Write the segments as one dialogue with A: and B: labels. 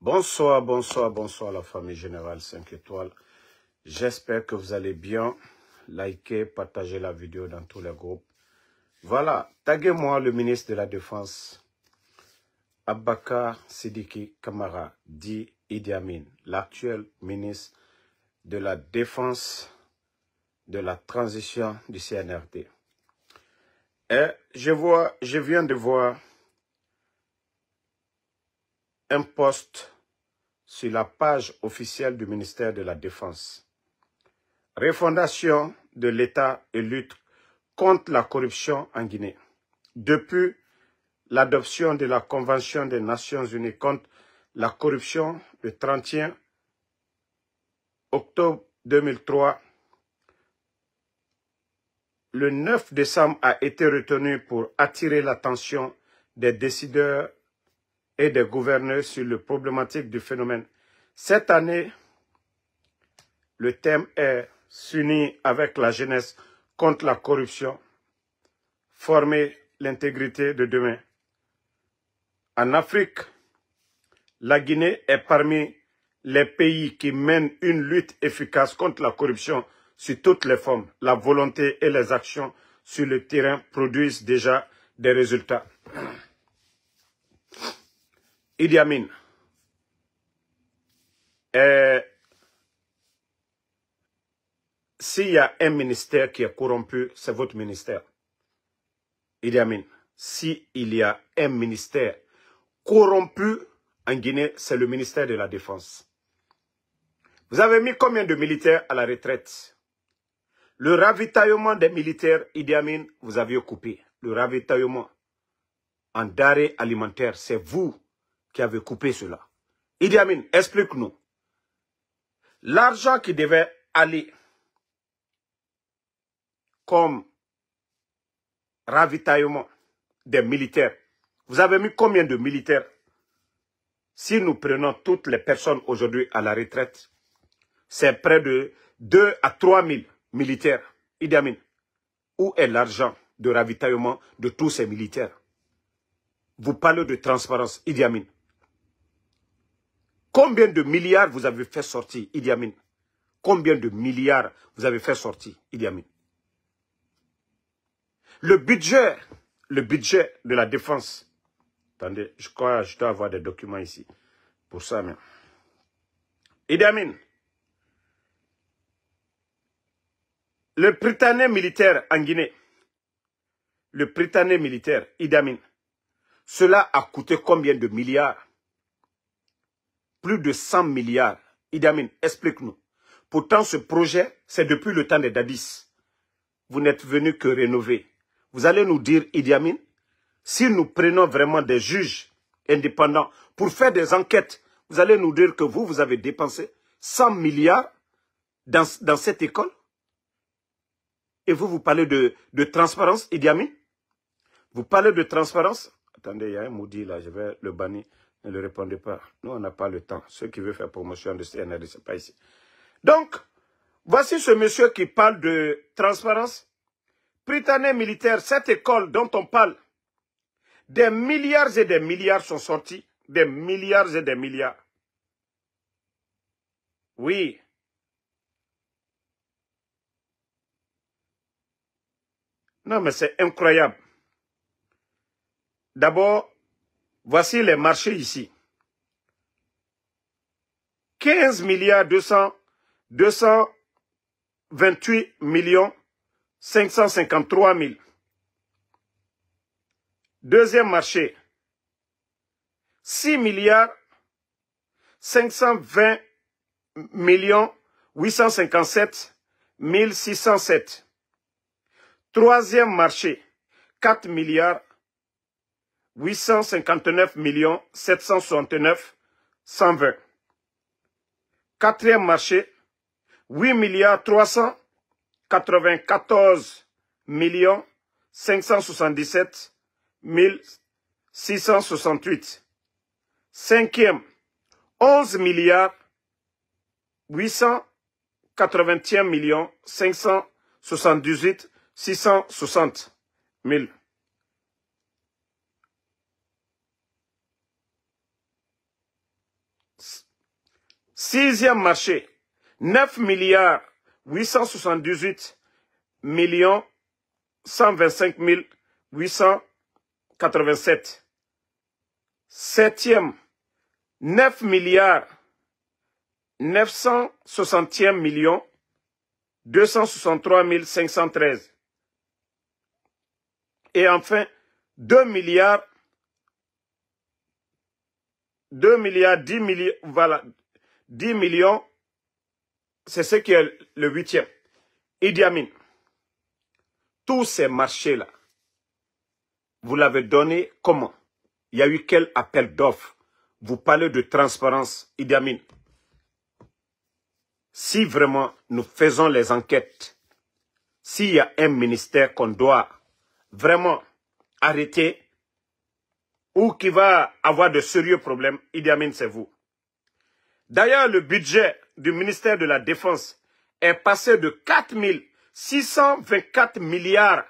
A: Bonsoir, bonsoir, bonsoir la famille Générale 5 étoiles. J'espère que vous allez bien. Likez, partagez la vidéo dans tous les groupes. Voilà, taguez-moi le ministre de la Défense, Abakar Sidiki Kamara, dit Idi Amin, l'actuel ministre de la Défense de la transition du CNRD. Et je viens de voir un post sur la page officielle du ministère de la Défense. Refondation de l'État et lutte contre la corruption en Guinée. Depuis l'adoption de la Convention des Nations Unies contre la corruption le 31 octobre 2003, le 9 décembre a été retenu pour attirer l'attention des décideurs et des gouverneurs sur la problématique du phénomène. Cette année, le thème est « S'unir avec la jeunesse contre la corruption, former l'intégrité de demain ». En Afrique, la Guinée est parmi les pays qui mènent une lutte efficace contre la corruption sous toutes les formes. La volonté et les actions sur le terrain produisent déjà des résultats. Idi Amin. S'il y a un ministère qui est corrompu, c'est votre ministère. Idi Amin. S'il y a un ministère corrompu en Guinée, c'est le ministère de la Défense. Vous avez mis combien de militaires à la retraite? Le ravitaillement des militaires, Idi Amin, vous aviez coupé. Le ravitaillement en denrées alimentaires, c'est vous qui avez coupé cela. Idi Amin, explique-nous. L'argent qui devait aller comme ravitaillement des militaires, vous avez mis combien de militaires? Si nous prenons toutes les personnes aujourd'hui à la retraite, c'est près de 2 à 3 000 militaires. Idi Amin, où est l'argent de ravitaillement de tous ces militaires? Vous parlez de transparence, Idi Amin. Combien de milliards vous avez fait sortir, Idi Amin? Combien de milliards vous avez fait sortir, Idi Amin? Le budget de la défense. Attendez, je crois que je dois avoir des documents ici. Pour ça même. Idi Amin. Le Britannique militaire en Guinée. Le Britannique militaire, Idi Amin. Cela a coûté combien de milliards? Plus de 100 milliards. Idi Amin, explique-nous. Pourtant, ce projet, c'est depuis le temps des Dadis. Vous n'êtes venu que rénover. Vous allez nous dire, Idi Amin, si nous prenons vraiment des juges indépendants pour faire des enquêtes, vous allez nous dire que vous avez dépensé 100 milliards dans cette école? Et vous parlez de transparence, Idi Amin? Vous parlez de transparence? Attendez, il y a un maudit là, je vais le bannir. Ne le répondez pas. Nous, on n'a pas le temps. Ceux qui veulent faire promotion de CNRD, ce n'est pas ici. Donc, voici ce monsieur qui parle de transparence. Britannique militaire, cette école dont on parle, des milliards et des milliards sont sortis. Des milliards et des milliards. Oui. Non, mais c'est incroyable. D'abord, voici les marchés ici. 15 milliards 228 millions 553 000. Deuxième marché, 6 milliards 520 millions 857 607. Troisième marché, 4 milliards 859 millions 769 120. Quatrième marché, 8 milliards 394 millions 577 668. Cinquième, 11 milliards 881 millions 578 660 000. Sixième marché, 9 milliards 878 millions 125 887. Septième, 9 milliards 960 millions 263 513. Et enfin, 2 milliards 10 millions, voilà, 10 millions, c'est ce qui est le huitième. Idi Amin, tous ces marchés-là, vous l'avez donné comment? Il y a eu quel appel d'offres? Vous parlez de transparence, Idi Amin. Si vraiment nous faisons les enquêtes, s'il y a un ministère qu'on doit vraiment arrêter ou qui va avoir de sérieux problèmes, Idi Amin, c'est vous. D'ailleurs, le budget du ministère de la Défense est passé de 4 624 milliards.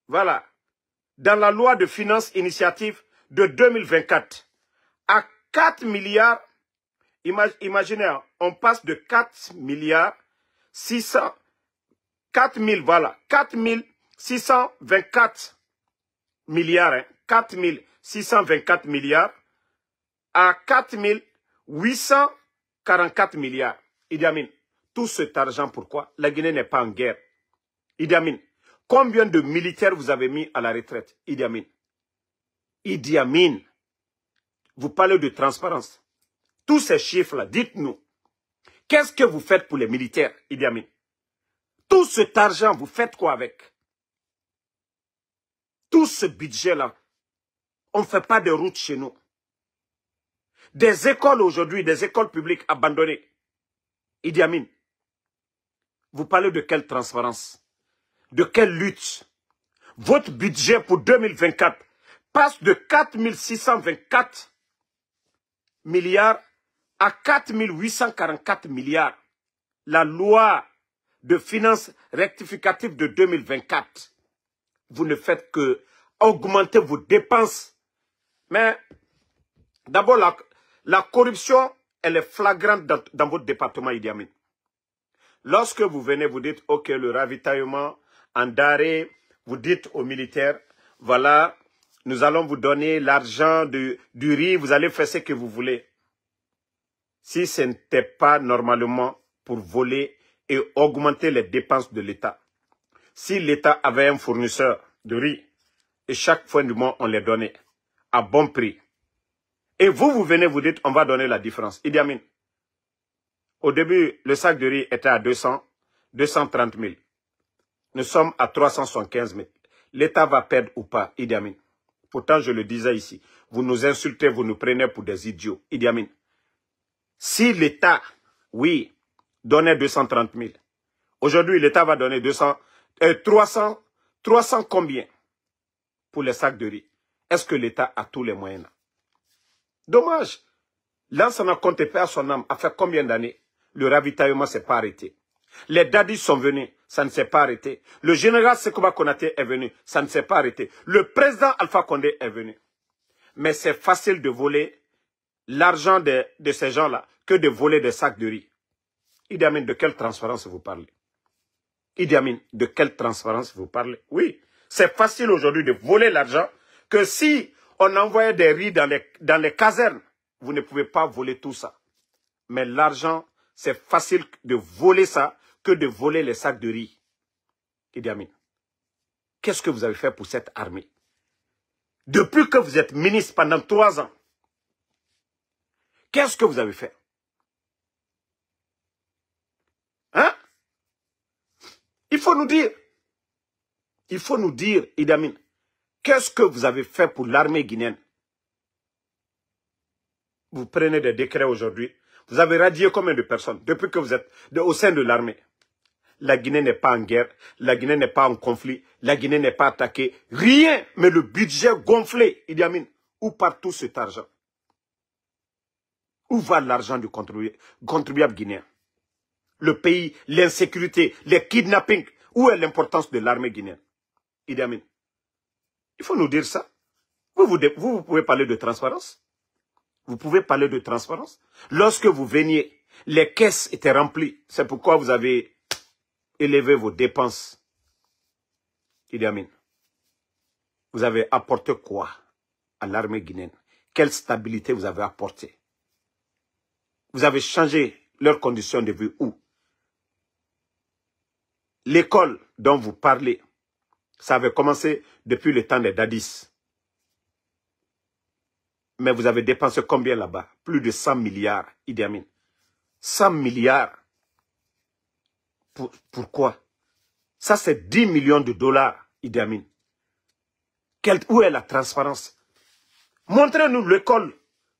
A: Voilà. Dans la loi de finances initiative de 2024 à 4 milliards. Imaginez, on passe de 4 milliards 600, 4 000, voilà, 4 624 milliards, hein, 4 624 milliards à 4 844 milliards. Idi Amin, tout cet argent, pourquoi? La Guinée n'est pas en guerre. Idi Amin, combien de militaires vous avez mis à la retraite? Idi Amin. Idi Amin, vous parlez de transparence. Tous ces chiffres-là, dites-nous, qu'est-ce que vous faites pour les militaires, Idi Amin? Tout cet argent, vous faites quoi avec? Tout ce budget-là, on ne fait pas de routes chez nous. Des écoles aujourd'hui, des écoles publiques abandonnées. Idi Amin, vous parlez de quelle transparence? De quelle lutte? Votre budget pour 2024 passe de 4 624 milliards à 4 844 milliards. La loi de finances rectificative de 2024. Vous ne faites que augmenter vos dépenses. Mais d'abord, la corruption, elle est flagrante dans votre département, Idi Amin. Lorsque vous venez, vous dites, ok, le ravitaillement en denrées, vous dites aux militaires, voilà, nous allons vous donner l'argent du riz, vous allez faire ce que vous voulez. Si ce n'était pas normalement pour voler et augmenter les dépenses de l'État. Si l'État avait un fournisseur de riz, et chaque fin du mois, on les donnait à bon prix. Et vous venez, vous dites, on va donner la différence. Idi Amin, au début, le sac de riz était à 230 000. Nous sommes à 375 000. L'État va perdre ou pas, Idi Amin? Pourtant, je le disais ici, vous nous insultez, vous nous prenez pour des idiots, Idi Amin. Si l'État, oui, donnait 230 000, aujourd'hui, l'État va donner 300 combien pour les sacs de riz? Est-ce que l'État a tous les moyens là? Dommage. L'ancien compte paix à son âme a fait combien d'années? Le ravitaillement ne s'est pas arrêté. Les dadis sont venus, ça ne s'est pas arrêté. Le général Sekouba Konaté est venu, ça ne s'est pas arrêté. Le président Alpha Condé est venu. Mais c'est facile de voler l'argent de ces gens-là que de voler des sacs de riz. Idi Amin, de quelle transparence vous parlez? Idi Amin, de quelle transparence vous parlez? Oui, c'est facile aujourd'hui de voler l'argent que si on envoyait des riz dans les casernes, vous ne pouvez pas voler tout ça. Mais l'argent, c'est facile de voler ça que de voler les sacs de riz. Idi Amin, qu'est-ce que vous avez fait pour cette armée? Depuis que vous êtes ministre pendant 3 ans, qu'est-ce que vous avez fait? Hein? Il faut nous dire. Il faut nous dire, Idi Amin, qu'est-ce que vous avez fait pour l'armée guinéenne? Vous prenez des décrets aujourd'hui. Vous avez radié combien de personnes depuis que vous êtes au sein de l'armée? La Guinée n'est pas en guerre. La Guinée n'est pas en conflit. La Guinée n'est pas attaquée. Rien, mais le budget gonflé, Idi Amin. Où part tout cet argent? Où va l'argent du contribuable guinéen? Le pays, l'insécurité, les kidnappings. Où est l'importance de l'armée guinéenne? Idi Amin, il faut nous dire ça. Vous pouvez parler de transparence. Vous pouvez parler de transparence. Lorsque vous veniez, les caisses étaient remplies. C'est pourquoi vous avez élevé vos dépenses. Idi Amin, vous avez apporté quoi à l'armée guinéenne? Quelle stabilité vous avez apporté? Vous avez changé leurs conditions de vie où? L'école dont vous parlez, ça avait commencé depuis le temps des Dadis. Mais vous avez dépensé combien là-bas? Plus de 100 milliards, Idi Amin. 100 milliards. Pourquoi? Ça, c'est 10 millions de dollars, Idi Amin. Où est la transparence? Montrez-nous l'école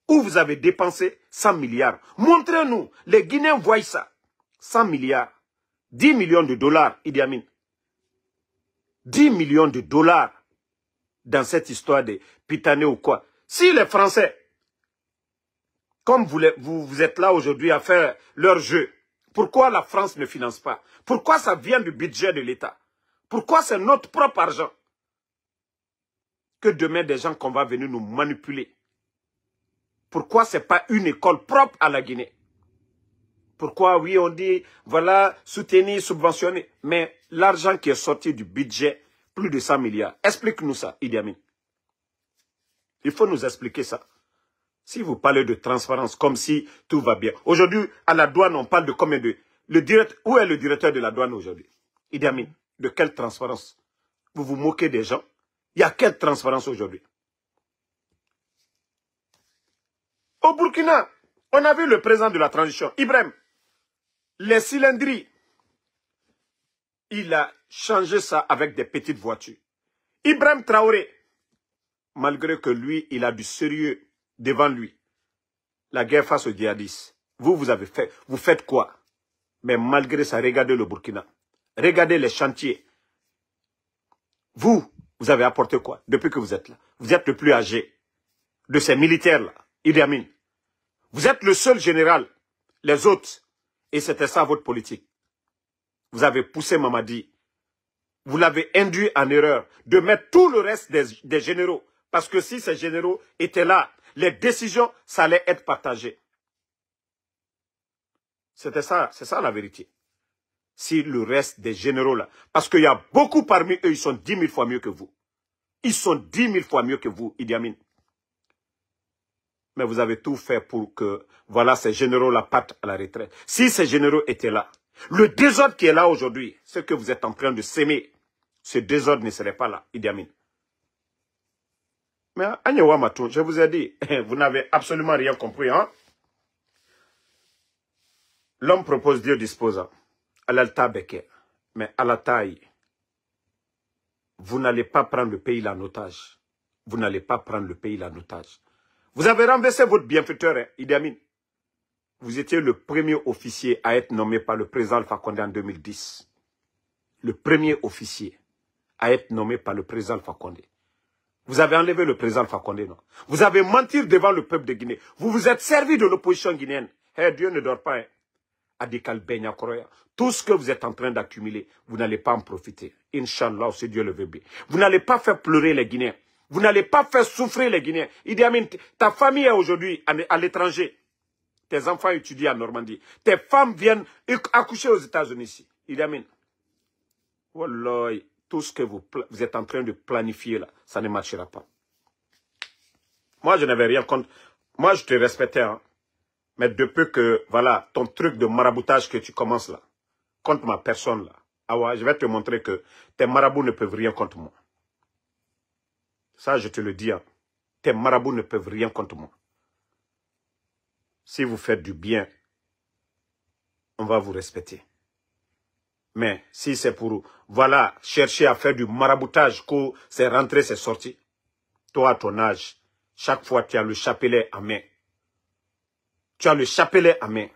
A: où vous avez dépensé 100 milliards. Montrez-nous. Les Guinéens voient ça. 100 milliards. 10 millions de dollars, Idi Amin. 10 millions de dollars dans cette histoire de Pitané ou quoi. Si les Français, comme vous êtes là aujourd'hui à faire leur jeu, pourquoi la France ne finance pas? Pourquoi ça vient du budget de l'État? Pourquoi c'est notre propre argent? Que demain des gens qu'on va venir nous manipuler? Pourquoi ce n'est pas une école propre à la Guinée? Pourquoi, oui, on dit, voilà, soutenir, subventionner. Mais l'argent qui est sorti du budget, plus de 100 milliards. Explique-nous ça, Idi Amin. Il faut nous expliquer ça. Si vous parlez de transparence comme si tout va bien. Aujourd'hui, à la douane, on parle de combien de... Où est le directeur de la douane aujourd'hui? Idi Amin, de quelle transparence? Vous vous moquez des gens? Il y a quelle transparence aujourd'hui? Au Burkina, on a vu le président de la transition, Ibrahim. Les cylindries, il a changé ça avec des petites voitures. Ibrahim Traoré, malgré que lui, il a du sérieux devant lui. La guerre face aux djihadistes. Vous faites quoi? Mais malgré ça, regardez le Burkina. Regardez les chantiers. Vous avez apporté quoi depuis que vous êtes là? Vous êtes le plus âgé de ces militaires-là, Idi Amin. Vous êtes le seul général, les autres. Et c'était ça votre politique. Vous avez poussé Mamadi. Vous l'avez induit en erreur de mettre tout le reste des généraux. Parce que si ces généraux étaient là, les décisions, ça allait être partagé. C'était ça, c'est ça la vérité. Si le reste des généraux là, parce qu'il y a beaucoup parmi eux, ils sont 10 000 fois mieux que vous. Ils sont 10 000 fois mieux que vous, Idi Amin. Mais vous avez tout fait pour que, voilà, ces généraux-là partent à la retraite. Si ces généraux étaient là, le désordre qui est là aujourd'hui, ce que vous êtes en train de s'aimer, ce désordre ne serait pas là, Idi Amin. Mais Agnewa Matou, je vous ai dit, vous n'avez absolument rien compris, hein? L'homme propose, Dieu dispose. Alalta Beke. Mais à la taille, vous n'allez pas prendre le pays en otage. Vous n'allez pas prendre le pays en otage. Vous avez renversé votre bienfaiteur, hein, Idi Amin. Vous étiez le premier officier à être nommé par le président Alpha Condé en 2010. Le premier officier à être nommé par le président Alpha Condé. Vous avez enlevé le président Alpha Condé, non? Vous avez menti devant le peuple de Guinée. Vous vous êtes servi de l'opposition guinéenne. Hey, Dieu ne dort pas, hein. Adikal Benya Koroya. Tout ce que vous êtes en train d'accumuler, vous n'allez pas en profiter. Inch'Allah, si Dieu le veut bien. Vous n'allez pas faire pleurer les Guinéens. Vous n'allez pas faire souffrir les Guinéens. Idi Amin, ta famille est aujourd'hui à l'étranger. Tes enfants étudient en Normandie. Tes femmes viennent accoucher aux États-Unis ici. Idi Amin. Wallah, tout ce que vous êtes en train de planifier là, ça ne marchera pas. Moi, je n'avais rien contre. Moi, je te respectais, hein. Mais depuis que, voilà, ton truc de maraboutage que tu commences là, contre ma personne là, ah ouais, je vais te montrer que tes marabouts ne peuvent rien contre moi. Ça, je te le dis, hein. Tes marabouts ne peuvent rien contre moi. Si vous faites du bien, on va vous respecter. Mais si c'est pour, voilà, chercher à faire du maraboutage, que c'est rentré, c'est sorti. Toi, à ton âge, chaque fois, tu as le chapelet à main. Tu as le chapelet à main.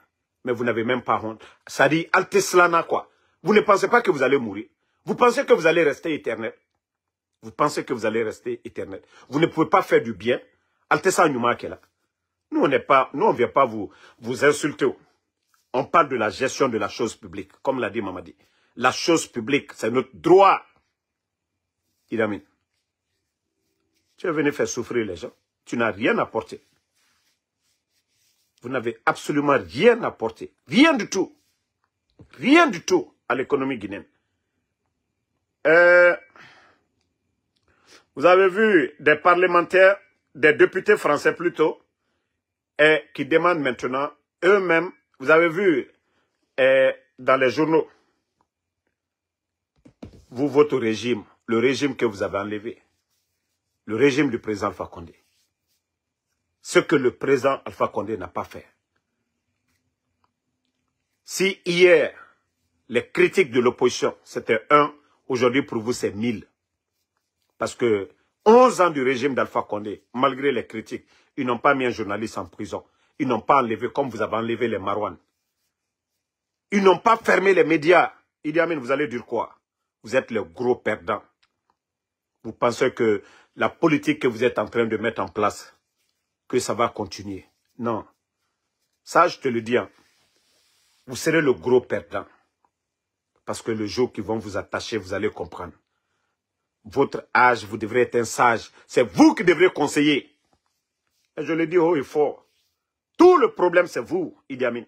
A: Mais vous n'avez même pas honte. Ça dit, Alteslana, quoi. Vous ne pensez pas que vous allez mourir. Vous pensez que vous allez rester éternel. Vous pensez que vous allez rester éternel. Vous ne pouvez pas faire du bien. Altesa Numa qui est là. Nous, on ne vient pas vous insulter. On parle de la gestion de la chose publique, comme l'a dit Mamadi. La chose publique, c'est notre droit. Idi Amin. Tu es venu faire souffrir les gens. Tu n'as rien apporté. Vous n'avez absolument rien apporté. Rien du tout. Rien du tout à l'économie guinéenne. Vous avez vu des parlementaires, des députés français plutôt, qui demandent maintenant eux-mêmes, vous avez vu dans les journaux, votre régime, le régime que vous avez enlevé, le régime du président Alpha Condé, ce que le président Alpha Condé n'a pas fait. Si hier, les critiques de l'opposition, c'était 1, aujourd'hui pour vous c'est 1000. Parce que 11 ans du régime d'Alpha Condé, malgré les critiques, ils n'ont pas mis un journaliste en prison. Ils n'ont pas enlevé comme vous avez enlevé les Marouane. Ils n'ont pas fermé les médias. Idi Amin, vous allez dire quoi? Vous êtes le gros perdant. Vous pensez que la politique que vous êtes en train de mettre en place, que ça va continuer. Non. Ça, je te le dis. Hein. Vous serez le gros perdant. Parce que le jour qu'ils vont vous attacher, vous allez comprendre. Votre âge, vous devrez être un sage. C'est vous qui devrez conseiller. Et je le dis haut et fort. Tout le problème, c'est vous, Idi Amin.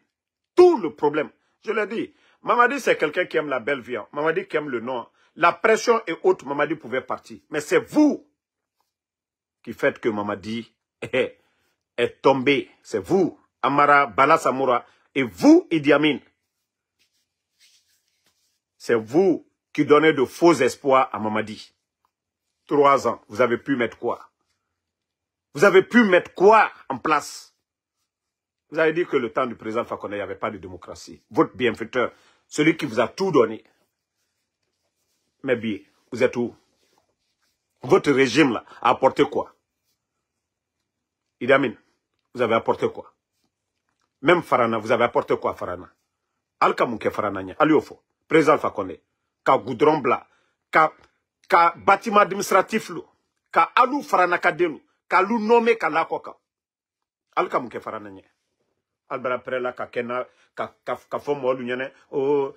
A: Tout le problème. Je le dis. Mamadi, c'est quelqu'un qui aime la belle vie. Mamadi qui aime le nom. La pression est haute, Mamadi pouvait partir. Mais c'est vous qui faites que Mamadi est tombé. C'est vous, Amara Bala Samoura. Et vous, Idi Amin. C'est vous qui donnez de faux espoirs à Mamadi. 3 ans, vous avez pu mettre quoi? Vous avez pu mettre quoi en place? Vous avez dit que le temps du président Fakonde, il n'y avait pas de démocratie. Votre bienfaiteur, celui qui vous a tout donné. Mais bien, vous êtes où? Votre régime là a apporté quoi? Idi Amin, vous avez apporté quoi? Même Farana, vous avez apporté quoi Farana? Alka Mouké Farana, Aliofo, président Fakonde, ka goudron blanc, ka bâtiment administratif, ka alou Farana kadenu, ka lou nommé ka lakoka. Alka Mouké Farana. Albert Prela ka kena ka fomo lunyane o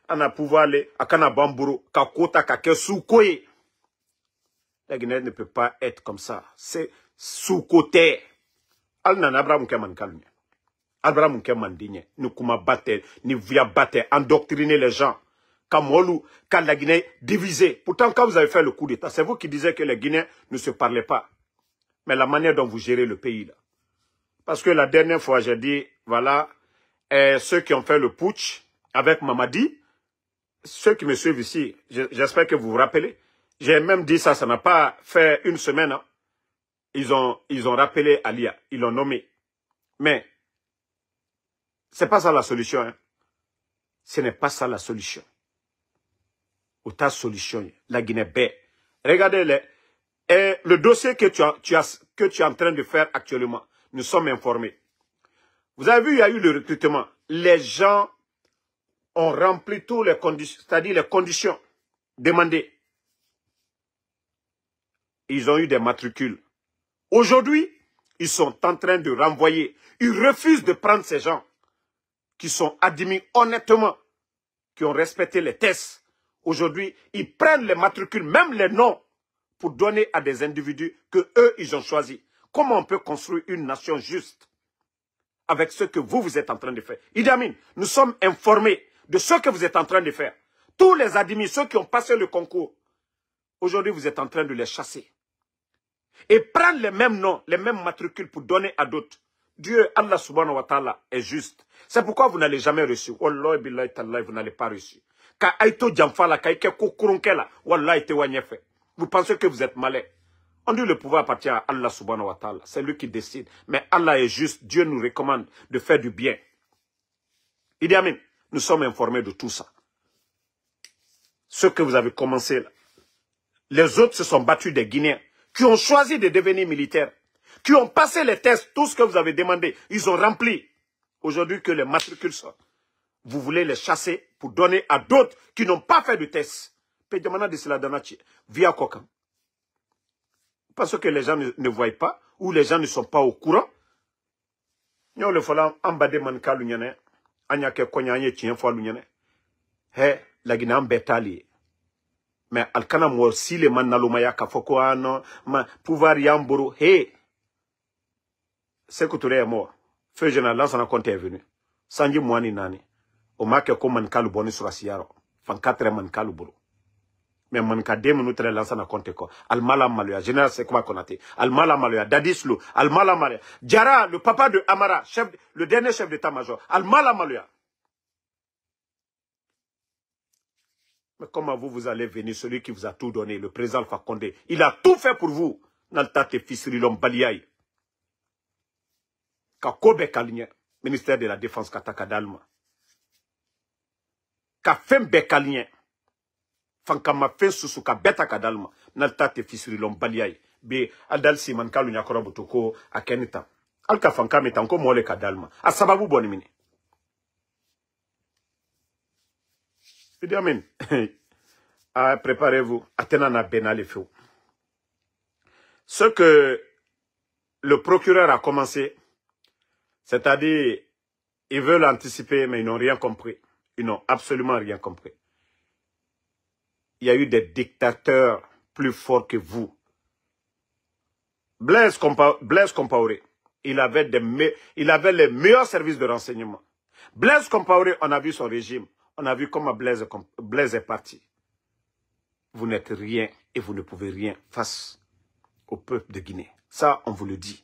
A: ana pouvoir aller akana bamburu ka kota ka ke soukoye. La Guinée ne peut pas être comme ça. C'est sous-côté. Al nan Abraham Keman kalme. Abraham Keman digne. Nous kuma batte, ni via batte, endoctriner les gens. Kamolu, quand la Guinée divisée. Pourtant, quand vous avez fait le coup d'État, c'est vous qui disiez que les Guinéens ne se parlaient pas. Mais la manière dont vous gérez le pays là. Parce que la dernière fois, j'ai dit, voilà, ceux qui ont fait le putsch avec Mamadi, ceux qui me suivent ici, j'espère que vous vous rappelez. J'ai même dit ça, ça n'a pas fait une semaine. Hein. Ils ont rappelé Alia, ils l'ont nommé. Mais, c'est pas ça la solution. Hein. Ce n'est pas ça la solution. Ou ta solution, la Guinée-Bé. Regardez le dossier que tu es en train de faire actuellement. Nous sommes informés. Vous avez vu, il y a eu le recrutement. Les gens ont rempli toutes les conditions, c'est-à-dire les conditions demandées. Ils ont eu des matricules. Aujourd'hui, ils sont en train de renvoyer. Ils refusent de prendre ces gens qui sont admis honnêtement, qui ont respecté les tests. Aujourd'hui, ils prennent les matricules, même les noms, pour donner à des individus que eux, ils ont choisis. Comment on peut construire une nation juste avec ce que vous êtes en train de faire? Idi Amin, nous sommes informés de ce que vous êtes en train de faire. Tous les admis, ceux qui ont passé le concours, aujourd'hui, vous êtes en train de les chasser. Et prendre les mêmes noms, les mêmes matricules pour donner à d'autres. Dieu, Allah subhanahu wa ta'ala, est juste. C'est pourquoi vous n'allez jamais reçu. Wallahi billahi ta'ala, vous n'allez pas reçu. Ka aito jamfala, ka ike kukurunkela, wallahi te wanyefe. Vous pensez que vous êtes malin. On dit le pouvoir appartient à Allah subhanahu wa ta'ala. C'est lui qui décide. Mais Allah est juste. Dieu nous recommande de faire du bien. Idi Amin, nous sommes informés de tout ça. Ce que vous avez commencé là. Les autres se sont battus des Guinéens qui ont choisi de devenir militaires, qui ont passé les tests, tout ce que vous avez demandé, ils ont rempli. Aujourd'hui que les matricules sont, vous voulez les chasser pour donner à d'autres qui n'ont pas fait de tests. Via Kokan. Parce que les gens ne voient pas, ou les gens ne sont pas au courant. Nous le faisons en bas de manka l'union, anyake konyanye tien fois l'union. He, la Guinée en bétali. Mais alkana mo si le man nalomaya kafoko ano, ma pouvoir yamburu, he. C'est que tu es mort. Feu général, Lansana Conte est venu. Sanji Mouani Nani. Au marque comme Mankalu Boni sur la Siaro. Fan 4 Mankalu Bolo. Mais Manka 2 minutes Lansana Conte ko. Almala Maloya. Général Sekouba Konate. Almala Maloya. Dadislu. Almala Maloya. Diara, le papa de Amara. Le dernier chef d'état-major. Almala Maloya. Mais comment vous allez venir, celui qui vous a tout donné, le président Alpha Condé, il a tout fait pour vous. Naltate Fisri Lombaliaï. Kakobe Kalinye, ministère de la Défense Kataka Dalma. Kafembe Kalinye. Fankama Fen Susuka Beta Kadalma. Naltate Fisri Lombaliaï. Be Aldal Siman Kalu Nyakora Butoko a Kenita. Alka Fankama est encore mole Kadalma. A Sababu Bonimini. Idi Amin. Préparez-vous. Atenana Benale Feu. Ce que le procureur a commencé, c'est-à-dire, ils veulent anticiper, mais ils n'ont rien compris. Ils n'ont absolument rien compris. Il y a eu des dictateurs plus forts que vous. Blaise Compaoré, il avait les meilleurs services de renseignement. Blaise Compaoré, on a vu son régime. On a vu comment Blaise est parti. Vous n'êtes rien et vous ne pouvez rien face au peuple de Guinée. Ça, on vous le dit.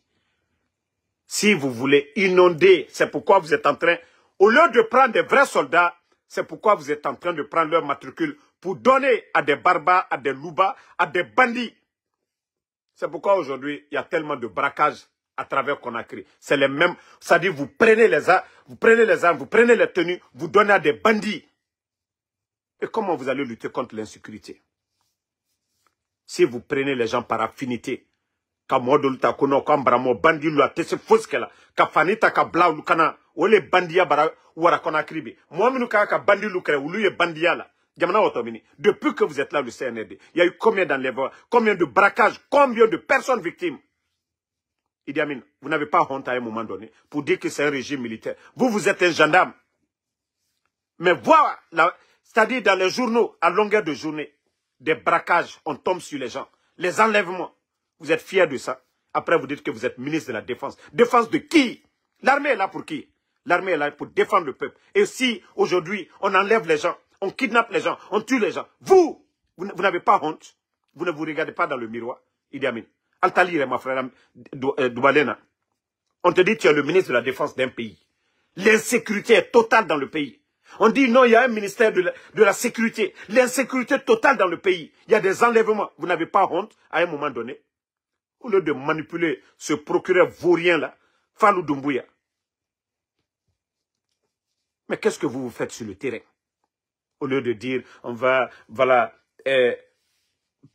A: Si vous voulez inonder, c'est pourquoi vous êtes en train, au lieu de prendre des vrais soldats, c'est pourquoi vous êtes en train de prendre leur matricule pour donner à des barbares, à des loubas, à des bandits. C'est pourquoi aujourd'hui, il y a tellement de braquages à travers Conakry. C'est les mêmes, c'est-à-dire vous prenez les armes, vous prenez les tenues, vous donnez à des bandits. Et comment vous allez lutter contre l'insécurité? Si vous prenez les gens par affinité, ka modul ta kono ka mbramo bandi lu atese foskela ka fanita ka bla lu kana wole bandia bara wara Conakry bi moaminu ka bandi lu kre wulu ye bandia la jamana otomini. Depuis que vous êtes là le CNRD, il y a eu combien d'enlèvements, combien de braquages, combien de personnes victimes? Idi Amin, vous n'avez pas honte à un moment donné pour dire que c'est un régime militaire. Vous êtes un gendarme. Mais voir, c'est-à-dire dans les journaux, à longueur de journée, des braquages, on tombe sur les gens. Les enlèvements, vous êtes fiers de ça. Après, vous dites que vous êtes ministre de la Défense. Défense de qui? L'armée est là pour qui? L'armée est là pour défendre le peuple. Et si, aujourd'hui, on enlève les gens, on kidnappe les gens, on tue les gens, vous n'avez pas honte? Vous ne vous regardez pas dans le miroir? Idi Amin. Altali, ma frère Doubalena. On te dit que tu es le ministre de la Défense d'un pays. L'insécurité est totale dans le pays. On dit non, il y a un ministère de la sécurité. L'insécurité totale dans le pays. Il y a des enlèvements. Vous n'avez pas honte à un moment donné? Au lieu de manipuler ce procureur vaurien-là, Fallou Doumbouya. Mais qu'est-ce que vous faites sur le terrain? Au lieu de dire, on va, voilà,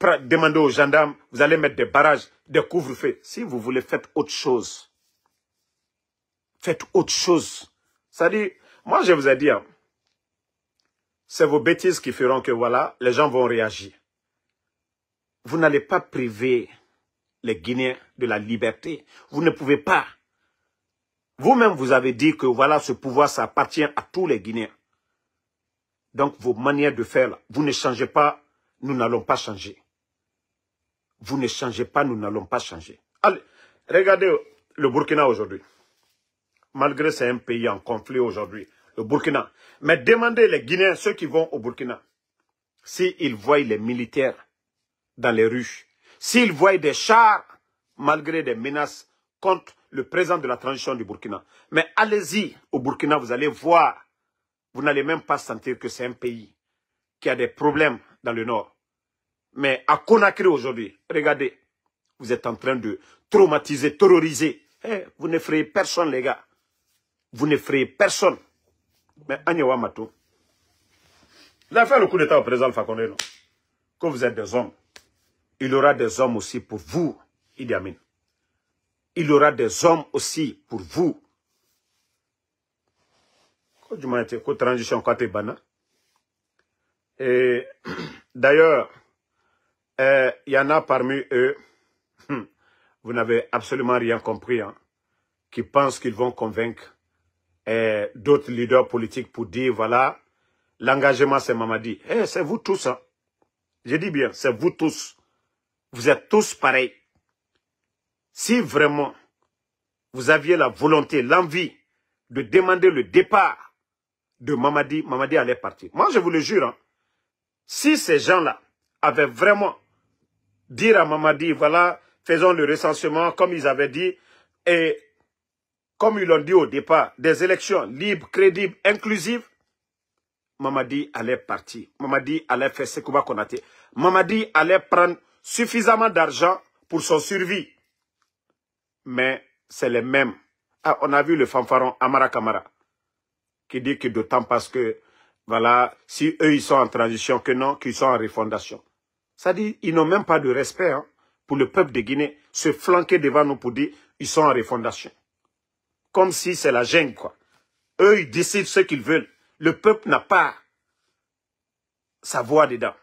A: demander aux gendarmes, vous allez mettre des barrages, des couvre-feux. Si vous voulez, faites autre chose. Faites autre chose. C'est-à-dire, moi je vous ai dit, hein, c'est vos bêtises qui feront que voilà, les gens vont réagir. Vous n'allez pas priver les Guinéens de la liberté. Vous ne pouvez pas. Vous-même, vous avez dit que voilà, ce pouvoir, ça appartient à tous les Guinéens. Donc, vos manières de faire, là, vous ne changez pas, nous n'allons pas changer. Vous ne changez pas, nous n'allons pas changer. Allez, regardez le Burkina aujourd'hui. Malgré que c'est un pays en conflit aujourd'hui, le Burkina. Mais demandez les Guinéens, ceux qui vont au Burkina, s'ils voient les militaires dans les rues, s'ils voient des chars, malgré des menaces contre le président de la transition du Burkina. Mais allez-y au Burkina, vous allez voir. Vous n'allez même pas sentir que c'est un pays qui a des problèmes dans le nord. Mais à Conakry aujourd'hui, regardez, vous êtes en train de traumatiser, terroriser. Vous n'effrayez personne, les gars. Vous n'effrayez personne. Mais Agnewa Matou, il a fait le coup d'état au président Alpha Condé, non? Que vous êtes des hommes. Il y aura des hommes aussi pour vous, Idi Amin. Il y aura des hommes aussi pour vous. Et d'ailleurs, il y en a parmi eux, vous n'avez absolument rien compris, hein, qui pensent qu'ils vont convaincre d'autres leaders politiques pour dire, voilà, l'engagement c'est Mamadi. C'est vous tous, hein. Je dis bien, c'est vous tous. Vous êtes tous pareils. Si vraiment vous aviez la volonté, l'envie de demander le départ de Mamadi, Mamadi allait partir. Moi, je vous le jure, hein, si ces gens-là avaient vraiment dit à Mamadi, voilà, faisons le recensement, comme ils avaient dit, et comme ils l'ont dit au départ, des élections libres, crédibles, inclusives, Mamadi allait partir. Mamadi allait faire Sekouba Konaté. Mamadi allait prendre suffisamment d'argent pour son survie. Mais c'est les mêmes. Ah, on a vu le fanfaron Amara Kamara qui dit que d'autant parce que, voilà, si eux ils sont en transition, que non, qu'ils sont en refondation. Ça dit, ils n'ont même pas de respect hein, pour le peuple de Guinée, se flanquer devant nous pour dire ils sont en refondation. Comme si c'est la jungle, quoi. Eux, ils décident ce qu'ils veulent. Le peuple n'a pas sa voix dedans.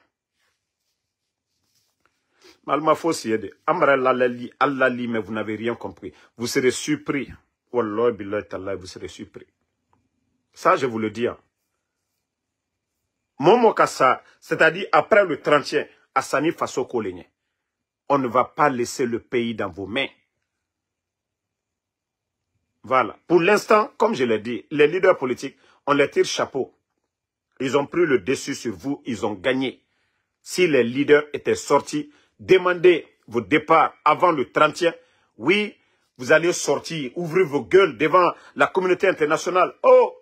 A: Malma Fossiede, Amra Lalali, Allali, mais vous n'avez rien compris. Vous serez surpris. Wallah, billah, tallah, vous serez surpris. Ça, je vous le dis. Hein. Momo Kassa, c'est-à-dire après le 30e, Assani Faso Kolenye, on ne va pas laisser le pays dans vos mains. Voilà. Pour l'instant, comme je l'ai dit, les leaders politiques, on les tire chapeau. Ils ont pris le dessus sur vous, ils ont gagné. Si les leaders étaient sortis, demandez vos départs avant le 30e, oui, vous allez sortir, ouvrez vos gueules devant la communauté internationale. Oh,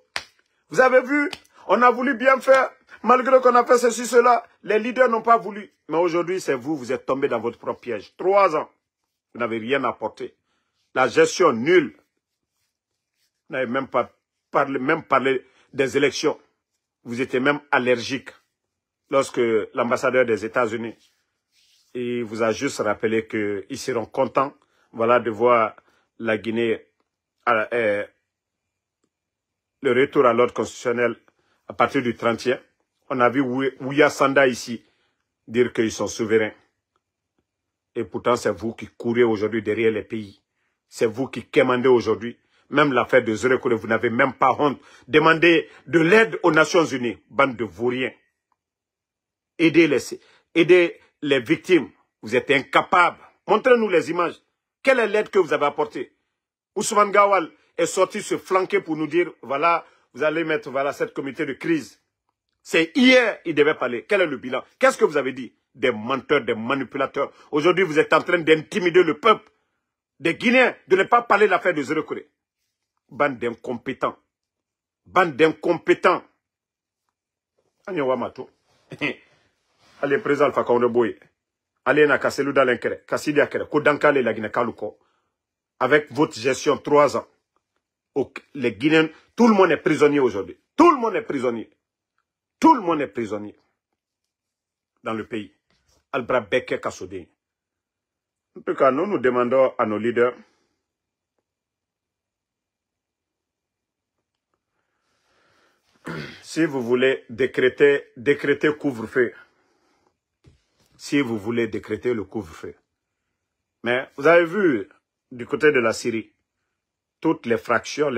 A: vous avez vu, on a voulu bien faire, malgré qu'on a fait ceci, cela, les leaders n'ont pas voulu. Mais aujourd'hui, c'est vous, vous êtes tombés dans votre propre piège. 3 ans, vous n'avez rien apporté. La gestion nulle. Vous n'avez même pas parlé des élections. Vous étiez même allergique lorsque l'ambassadeur des États-Unis vous a juste rappelé qu'ils seront contents voilà, de voir la Guinée, le retour à l'ordre constitutionnel à partir du 30e. On a vu Ouya Sanda ici dire qu'ils sont souverains. Et pourtant, c'est vous qui courez aujourd'hui derrière les pays. C'est vous qui commandez aujourd'hui. Même l'affaire de Zérekore, vous n'avez même pas honte. Demandez de l'aide aux Nations Unies. Bande de vauriens. Aidez les victimes. Vous êtes incapables. Montrez-nous les images. Quelle est l'aide que vous avez apportée? Ousmane Gawal est sorti se flanquer pour nous dire, voilà, vous allez mettre voilà, cette comité de crise. C'est hier il devait parler. Quel est le bilan? Qu'est-ce que vous avez dit? Des menteurs, des manipulateurs. Aujourd'hui, vous êtes en train d'intimider le peuple des Guinéens de ne pas parler de l'affaire de Zérekore. Bande d'incompétents. Bande d'incompétents. Allez, président Alpha Condé Boye. Allez, na Kasselu Dalenkere, Kassidi Akere, Kodankale la Guinée Kaluko. Avec votre gestion 3 ans. Les Guinéens, tout le monde est prisonnier aujourd'hui. Tout le monde est prisonnier. Tout le monde est prisonnier. Dans le pays. Albra Beke Kassoudé. En tout cas, nous demandons à nos leaders si vous voulez décréter couvre-feu. Si vous voulez décréter le couvre-feu. Mais vous avez vu, du côté de la Syrie, toutes les fractions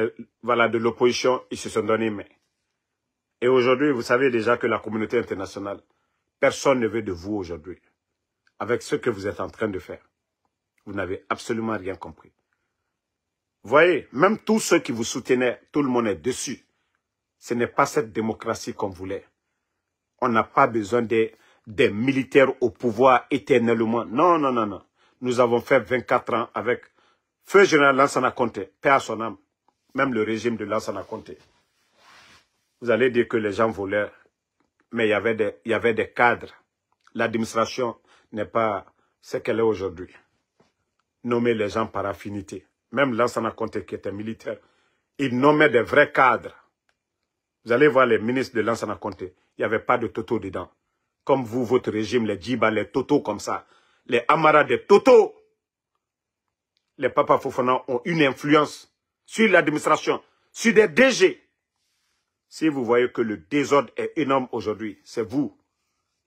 A: voilà, de l'opposition, ils se sont donné main. Et aujourd'hui, vous savez déjà que la communauté internationale, personne ne veut de vous aujourd'hui. Avec ce que vous êtes en train de faire. Vous n'avez absolument rien compris. Vous voyez, même tous ceux qui vous soutenaient, tout le monde est dessus. Ce n'est pas cette démocratie qu'on voulait. On n'a pas besoin des militaires au pouvoir éternellement. Non, non, non, non. Nous avons fait 24 ans avec Feu général Lansana Conté, paix à son âme. Même le régime de Lansana Conté. Vous allez dire que les gens volaient, mais il y avait des cadres. L'administration n'est pas ce qu'elle est aujourd'hui. Nommer les gens par affinité. Même Lansana Conté qui était militaire, il nommait des vrais cadres. Vous allez voir les ministres de Lansana Conté, il n'y avait pas de Toto dedans. Comme vous, votre régime, les Djiba, les Toto comme ça. Les Amara des Toto. Les Papa Fofana ont une influence sur l'administration, sur des DG. Si vous voyez que le désordre est énorme aujourd'hui, c'est vous.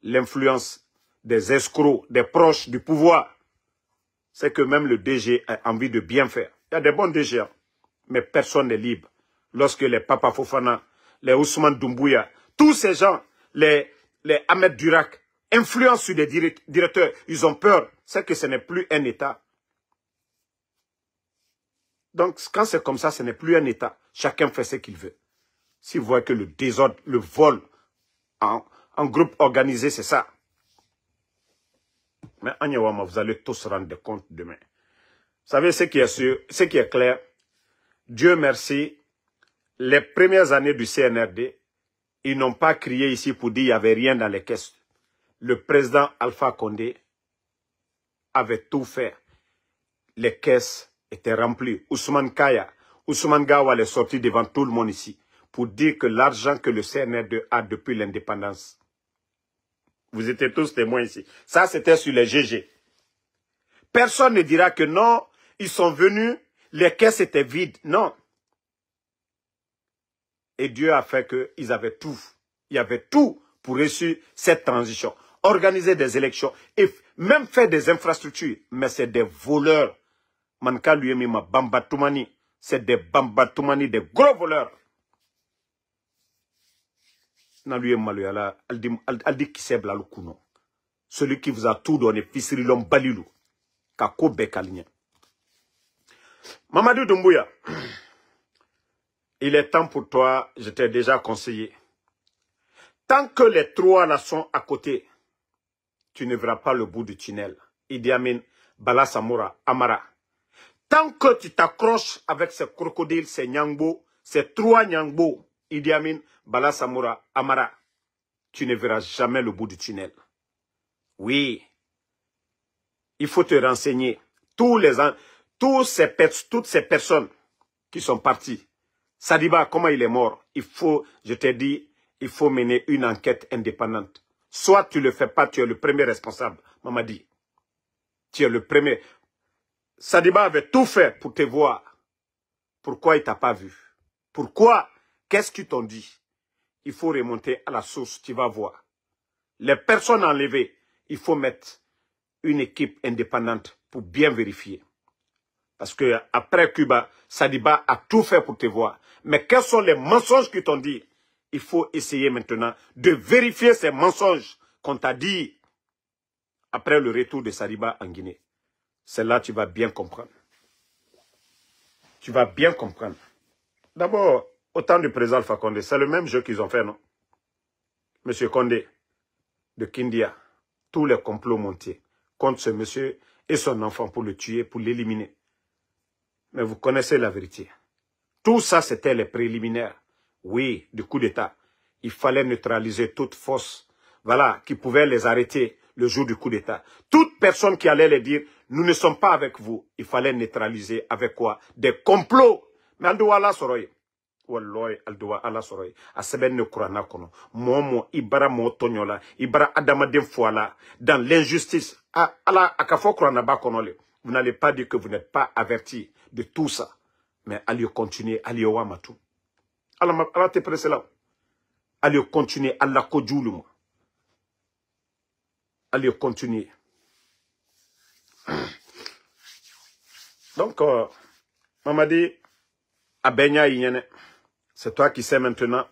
A: L'influence des escrocs, des proches du pouvoir. C'est que même le DG a envie de bien faire. Il y a des bons DG, mais personne n'est libre. Lorsque les Papa Fofana, les Ousmane Doumbouya, tous ces gens, les Ahmed Durak, influencent sur des directeurs, ils ont peur. C'est que ce n'est plus un État. Donc, quand c'est comme ça, ce n'est plus un État. Chacun fait ce qu'il veut. Si vous voyez que le désordre, le vol en groupe organisé, c'est ça. Mais Anyawama, vous allez tous se rendre compte demain. Vous savez ce qui est sûr, ce qui est clair. Dieu merci, les premières années du CNRD, ils n'ont pas crié ici pour dire qu'il n'y avait rien dans les caisses. Le président Alpha Condé avait tout fait. Les caisses étaient remplies. Ousmane Kaya, Ousmane Gawal est sorti devant tout le monde ici pour dire que l'argent que le CNRD a depuis l'indépendance. Vous étiez tous témoins ici. Ça, c'était sur les GG. Personne ne dira que non, ils sont venus, les caisses étaient vides. Non. Et Dieu a fait qu'ils avaient tout. Il y avait tout pour réussir cette transition. Organiser des élections et même faire des infrastructures. Mais c'est des voleurs. Manka lui ma Bambatoumani. C'est des Bambatoumani, des gros voleurs. Celui qui vous a tout donné, Fisirilom Balilou. Kako Bekalien. Mamadou Doumbouya, il est temps pour toi, je t'ai déjà conseillé. Tant que les trois là sont à côté, tu ne verras pas le bout du tunnel. Idi Amin, Bala Samoura, Amara. Tant que tu t'accroches avec ces crocodiles, ces nyangbo, ces trois nyangbo, Idi Amin, Bala Samoura, Amara, tu ne verras jamais le bout du tunnel. Oui, il faut te renseigner. Toutes ces personnes qui sont parties. Sadiba, comment il est mort? Il faut, je t'ai dit, il faut mener une enquête indépendante. Soit tu ne le fais pas, tu es le premier responsable. Mamadi, tu es le premier. Sadiba avait tout fait pour te voir. Pourquoi il ne t'a pas vu? Pourquoi? Qu'est-ce qu'ils t'ont dit? Il faut remonter à la source, tu vas voir. Les personnes enlevées, il faut mettre une équipe indépendante pour bien vérifier. Parce que après Cuba, Sadiba a tout fait pour te voir. Mais quels sont les mensonges qu'ils t'ont dit? Il faut essayer maintenant de vérifier ces mensonges qu'on t'a dit après le retour de Sadiba en Guinée. C'est là que tu vas bien comprendre. Tu vas bien comprendre. D'abord, au temps du président Alpha Condé, c'est le même jeu qu'ils ont fait, non? Monsieur Condé, de Kindia, tous les complots montés contre ce monsieur et son enfant pour le tuer, pour l'éliminer. Mais vous connaissez la vérité. Tout ça, c'était les préliminaires. Oui, du coup d'État. Il fallait neutraliser toute force, voilà, qui pouvait les arrêter le jour du coup d'État. Toute personne qui allait les dire, nous ne sommes pas avec vous, il fallait neutraliser avec quoi? Des complots. Mais Aldoua Allah Soroye. Walloy, Aldoua Allah Soroye. Aseben ne Kurana kono. Momo, Ibara Motonyola, Ibara Adamadem Fouala, dans l'injustice. Allah, Akafo Kurana Bakonole. Vous n'allez pas dire que vous n'êtes pas averti de tout ça. Mais allez continuer, allez Wamatou. Allah te presse là. Allez continuer, Allah Kodjoulou. Allez continuer. Donc, Mamadi, Abenya Yene, c'est toi qui sais maintenant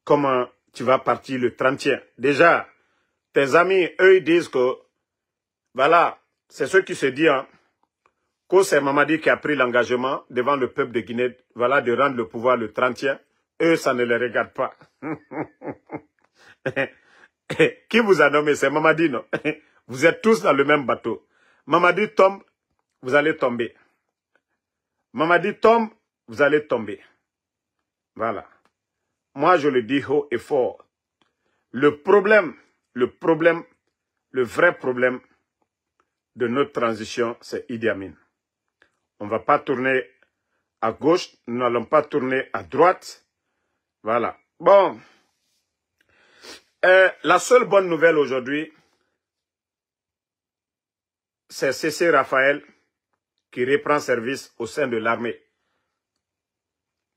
A: comment tu vas partir le 30e. Déjà, tes amis, eux, ils disent que, voilà, c'est ceux qui se disent, hein, que c'est Mamadi qui a pris l'engagement devant le peuple de Guinée, voilà, de rendre le pouvoir le 30e. Eux, ça ne les regarde pas. Qui vous a nommé? C'est Mamadi, non? Vous êtes tous dans le même bateau. Mamadi tombe, vous allez tomber. Mamadi tombe, vous allez tomber. Voilà. Moi, je le dis haut et fort. Le vrai problème de notre transition, c'est Idi Amin. On ne va pas tourner à gauche, nous n'allons pas tourner à droite. Voilà. Bon. La seule bonne nouvelle aujourd'hui, c'est C.C. Raphaël qui reprend service au sein de l'armée.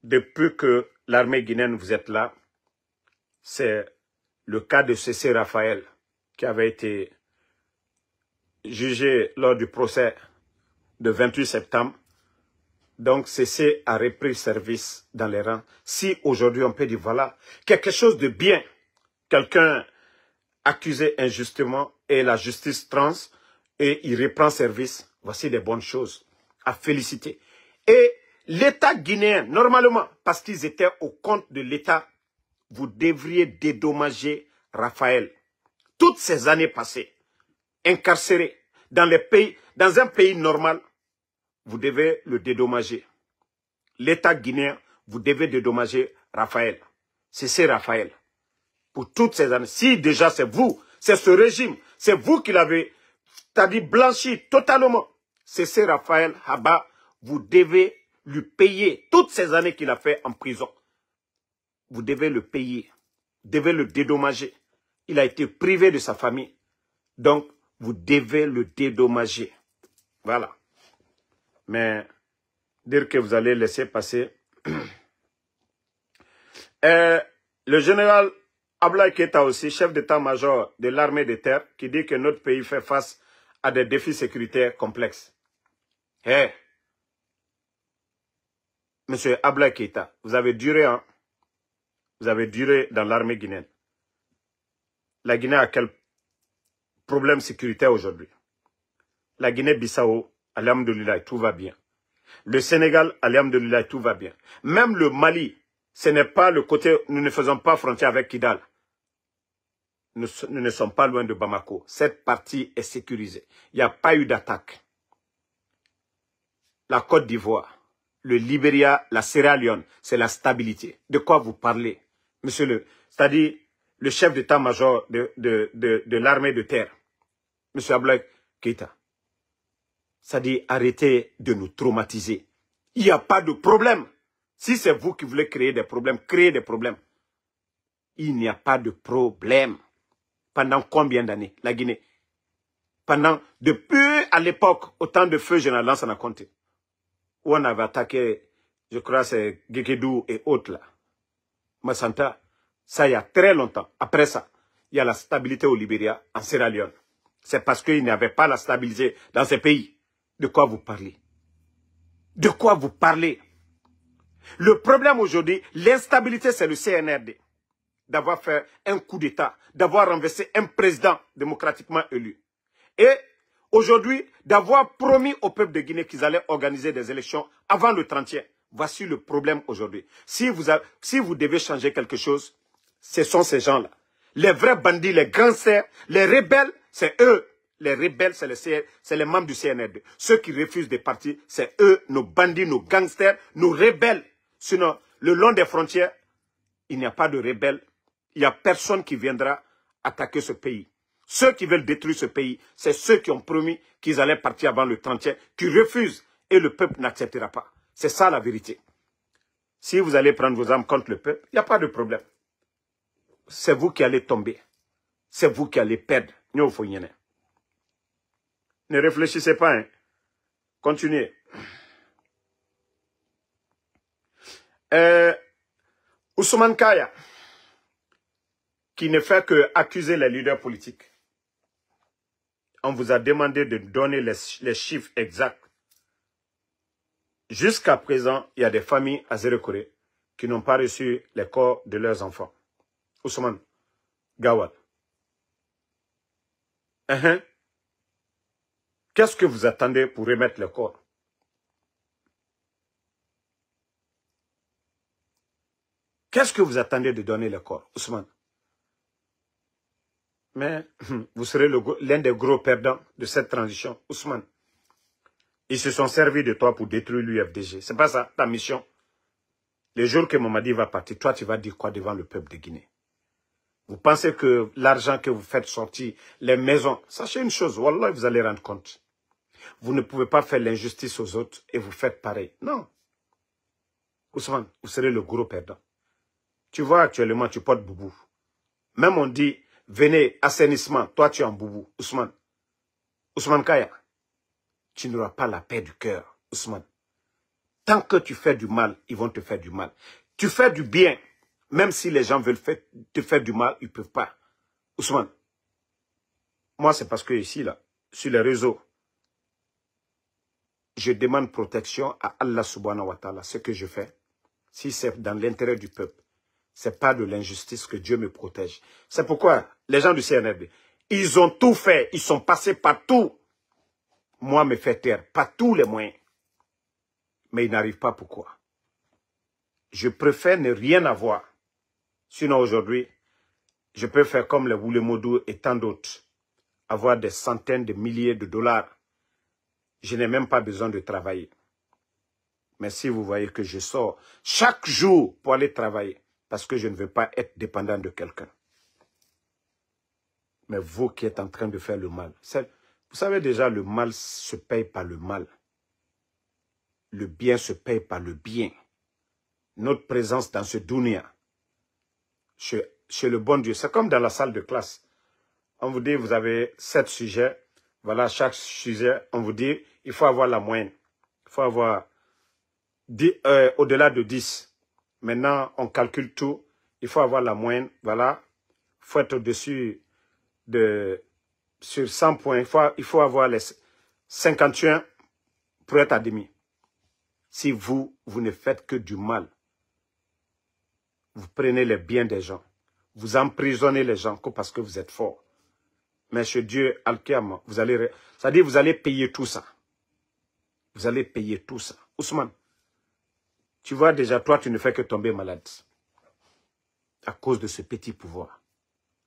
A: Depuis que l'armée guinéenne vous êtes là, c'est le cas de C.C. Raphaël qui avait été jugé lors du procès de 28 septembre. Donc, C.C. a repris service dans les rangs. Si aujourd'hui on peut dire, voilà, quelque chose de bien, quelqu'un accusé injustement et la justice trans et il reprend service, voici des bonnes choses à féliciter. Et l'État guinéen, normalement, parce qu'ils étaient au compte de l'État, vous devriez dédommager Raphaël. Toutes ces années passées, incarcéré dans un pays normal, vous devez le dédommager. L'État guinéen, vous devez dédommager Raphaël. C'est Raphaël. Pour toutes ces années. Si déjà c'est vous, c'est ce régime, c'est vous qui l'avez, c'est-à-dire blanchi totalement. C'est Raphaël Haba, vous devez lui payer toutes ces années qu'il a fait en prison. Vous devez le payer. Vous devez le dédommager. Il a été privé de sa famille. Donc, vous devez le dédommager. Voilà. Mais, dire que vous allez laisser passer. Le général Ablaye Keïta aussi, chef d'état-major de l'armée de terre, qui dit que notre pays fait face à des défis sécuritaires complexes. Monsieur Ablaye Keïta, vous avez duré, hein? Vous avez duré dans l'armée guinéenne. La Guinée a quel problème sécuritaire aujourd'hui? La Guinée-Bissau, alhamdoulilah, tout va bien. Le Sénégal, alhamdoulilah, tout va bien. Même le Mali, ce n'est pas le côté, nous ne faisons pas frontière avec Kidal. Nous ne sommes pas loin de Bamako. Cette partie est sécurisée. Il n'y a pas eu d'attaque. La Côte d'Ivoire, le Libéria, la Sierra Leone, c'est la stabilité. De quoi vous parlez, monsieur c'est-à-dire le chef d'état-major de l'armée de terre, monsieur Ablaye Keïta. C'est-à-dire arrêtez de nous traumatiser. Il n'y a pas de problème. Si c'est vous qui voulez créer des problèmes, créez des problèmes. Il n'y a pas de problème. Pendant combien d'années, la Guinée? Depuis à l'époque, au temps de feu général Lansana Conté, où on avait attaqué, je crois c'est Gekedou et autres là. Massanta, ça il y a très longtemps. Après ça, il y a la stabilité au Libéria, en Sierra Leone. C'est parce qu'il n'y avait pas la stabilité dans ces pays. De quoi vous parlez? De quoi vous parlez? Le problème aujourd'hui, l'instabilité, c'est le CNRD. D'avoir fait un coup d'État, d'avoir renversé un président démocratiquement élu. Et aujourd'hui, d'avoir promis au peuple de Guinée qu'ils allaient organiser des élections avant le 30e. Voici le problème aujourd'hui. Si vous devez changer quelque chose, ce sont ces gens-là. Les vrais bandits, les gangsters, les rebelles, c'est eux. Les rebelles, c'est les membres du CNRD. Ceux qui refusent des partis, c'est eux, nos bandits, nos gangsters, nos rebelles. Sinon, le long des frontières, il n'y a pas de rebelles. Il n'y a personne qui viendra attaquer ce pays. Ceux qui veulent détruire ce pays, c'est ceux qui ont promis qu'ils allaient partir avant le 30e, qui refusent et le peuple n'acceptera pas. C'est ça la vérité. Si vous allez prendre vos armes contre le peuple, il n'y a pas de problème. C'est vous qui allez tomber. C'est vous qui allez perdre. Ne réfléchissez pas. Hein. Continuez. Ousmane Kaya, qui ne fait que accuser les leaders politiques. On vous a demandé de donner les chiffres exacts. Jusqu'à présent, il y a des familles à Zérekoré qui n'ont pas reçu les corps de leurs enfants. Ousmane Gawal. Qu'est-ce que vous attendez pour remettre le corps? Qu'est-ce que vous attendez de donner le corps, Ousmane? Mais vous serez l'un des gros perdants de cette transition, Ousmane. Ils se sont servis de toi pour détruire l'UFDG. C'est pas ça, ta mission. Les jours que Mamadi va partir, toi, tu vas dire quoi devant le peuple de Guinée? Vous pensez que l'argent que vous faites sortir, les maisons, sachez une chose, Wallah, vous allez rendre compte. Vous ne pouvez pas faire l'injustice aux autres et vous faites pareil. Non. Ousmane, vous serez le gros perdant. Tu vois, actuellement, tu portes boubou. Même on dit, venez, assainissement, toi tu es en boubou, Ousmane. Ousmane Kaya, tu n'auras pas la paix du cœur, Ousmane. Tant que tu fais du mal, ils vont te faire du mal. Tu fais du bien, même si les gens veulent te faire du mal, ils ne peuvent pas. Ousmane, moi c'est parce que ici, là, sur les réseaux, je demande protection à Allah subhanahu wa ta'ala, ce que je fais. Si c'est dans l'intérêt du peuple, ce n'est pas de l'injustice que Dieu me protège. C'est pourquoi les gens du CNRD, ils ont tout fait, ils sont passés par tout. Moi, me faire taire, par tous les moyens. Mais ils n'arrivent pas. Pourquoi? Je préfère ne rien avoir. Sinon aujourd'hui, je peux faire comme les Woulemodou et tant d'autres. Avoir des centaines de milliers de dollars. Je n'ai même pas besoin de travailler. Mais si vous voyez que je sors chaque jour pour aller travailler, parce que je ne veux pas être dépendant de quelqu'un. Mais vous qui êtes en train de faire le mal, vous savez déjà, le mal se paye par le mal. Le bien se paye par le bien. Notre présence dans ce dunya, chez le bon Dieu, c'est comme dans la salle de classe. On vous dit, vous avez 7 sujets. Voilà, chaque sujet, on vous dit, il faut avoir la moyenne. Il faut avoir au-delà de 10. Maintenant, on calcule tout. Il faut avoir la moyenne. Voilà. Il faut être au-dessus sur 100 points. Il faut avoir les 51 pour être admis. Si vous ne faites que du mal, vous prenez les biens des gens. Vous emprisonnez les gens parce que vous êtes fort. Mais chez Dieu, Al-Qiyam, vous allez payer tout ça. Vous allez payer tout ça. Ousmane, tu vois déjà, toi, tu ne fais que tomber malade. À cause de ce petit pouvoir.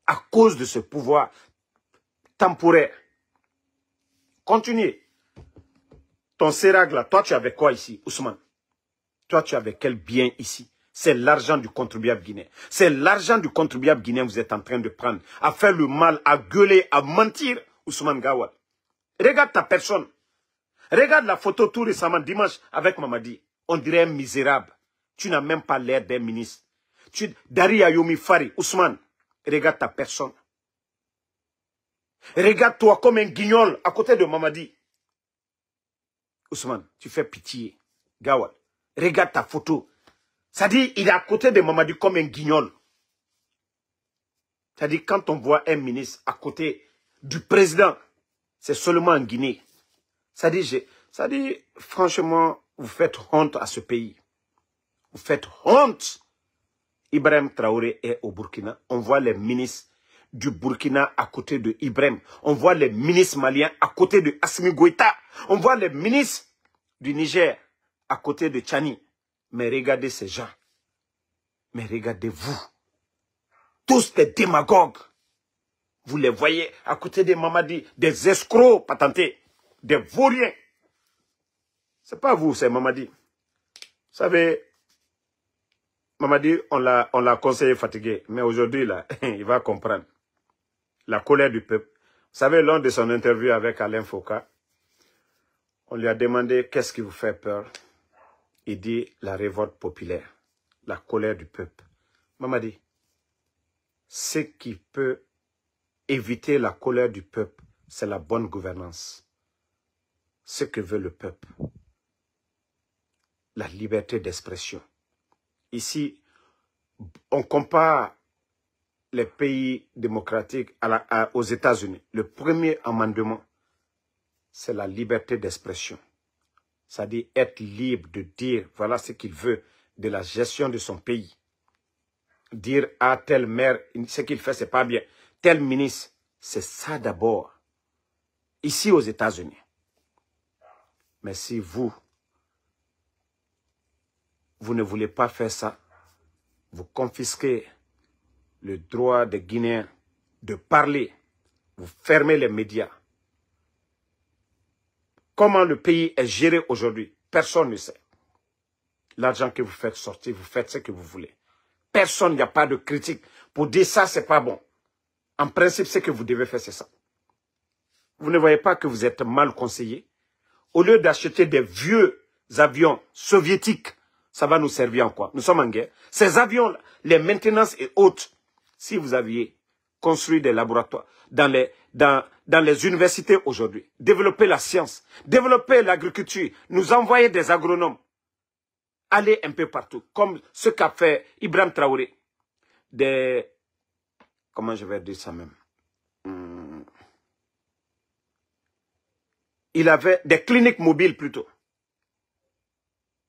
A: À cause de ce pouvoir temporaire. Continuez. Ton sérag là, toi, tu avais quoi ici, Ousmane? Toi, tu avais quel bien ici? C'est l'argent du contribuable guinéen. C'est l'argent du contribuable guinéen que vous êtes en train de prendre. À faire le mal, à gueuler, à mentir, Ousmane Gawal. Regarde ta personne. Regarde la photo tout récemment, dimanche, avec Mamadi. On dirait un misérable. Tu n'as même pas l'air d'un ministre. Dari Ayoumi Fari, Ousmane, regarde ta personne. Regarde-toi comme un guignol à côté de Mamadi. Ousmane, tu fais pitié. Gawal, regarde ta photo. Ça dit, il est à côté de Mamadi comme un guignol. Ça dit, quand on voit un ministre à côté du président, c'est seulement en Guinée. Ça dit, franchement, vous faites honte à ce pays. Vous faites honte. Ibrahim Traoré est au Burkina. On voit les ministres du Burkina à côté de Ibrahim. On voit les ministres maliens à côté de Assimi Goïta. On voit les ministres du Niger à côté de Tchani. Mais regardez ces gens. Mais regardez-vous. Tous des démagogues. Vous les voyez à côté des Mamadi, des escrocs patentés, des vauriens. C'est pas vous, c'est Mamadi. Vous savez, Mamadi, on l'a conseillé fatigué. Mais aujourd'hui, là, il va comprendre. La colère du peuple. Vous savez, lors de son interview avec Alain Foucault, on lui a demandé qu'est-ce qui vous fait peur. Il dit la révolte populaire, la colère du peuple. Mamadi, ce qui peut éviter la colère du peuple, c'est la bonne gouvernance. Ce que veut le peuple. La liberté d'expression. Ici, on compare les pays démocratiques aux États-Unis. Le premier amendement, c'est la liberté d'expression. C'est-à-dire être libre de dire, voilà ce qu'il veut de la gestion de son pays. Dire à tel maire, ce qu'il fait, c'est pas bien. Tel ministre, c'est ça d'abord. Ici aux États-Unis. Mais si vous ne voulez pas faire ça, vous confisquez le droit des Guinéens de parler. Vous fermez les médias. Comment le pays est géré aujourd'hui, personne ne sait. L'argent que vous faites sortir, vous faites ce que vous voulez. Personne, il n'y a pas de critique pour dire ça, c'est pas bon. En principe, ce que vous devez faire, c'est ça. Vous ne voyez pas que vous êtes mal conseillé? Au lieu d'acheter des vieux avions soviétiques, ça va nous servir en quoi? Nous sommes en guerre. Ces avions-là, les maintenances et autres, si vous aviez construit des laboratoires dans les universités aujourd'hui, développer la science, développer l'agriculture, nous envoyer des agronomes, aller un peu partout, comme ce qu'a fait Ibrahim Traoré. Comment je vais dire ça même? Il avait des cliniques mobiles plutôt.